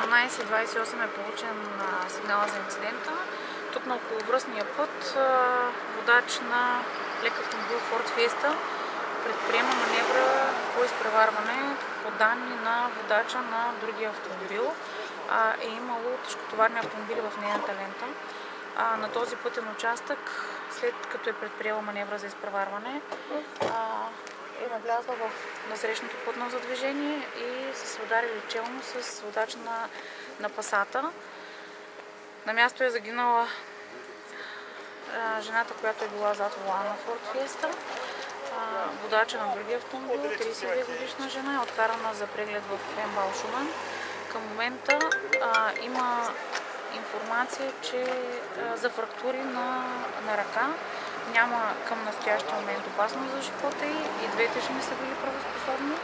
18:28 е получен сигнал за инцидента. Тук на околовръстния път водач на лек автомобил Ford Fiesta предприема маневра по изпреварване. По данни на водача на другия автомобил е имало тежкотоварни автомобили в нейната лента. На този пътен участък, след като е предприела маневра за изпреварване, е навлязла в насрещното пътно за движение и са се ударили челно с водача на Пасата. На място е загинала жената, която е била зад волана на Ford Fiesta. Водача на другия автомобил, 32 годишна жена, е откарана за преглед в МБАЛ Шумен. Към момента има информация, че за фрактури на ръка. Няма към настоящия момент опасност за живота й. И двете жени са били правоспособни.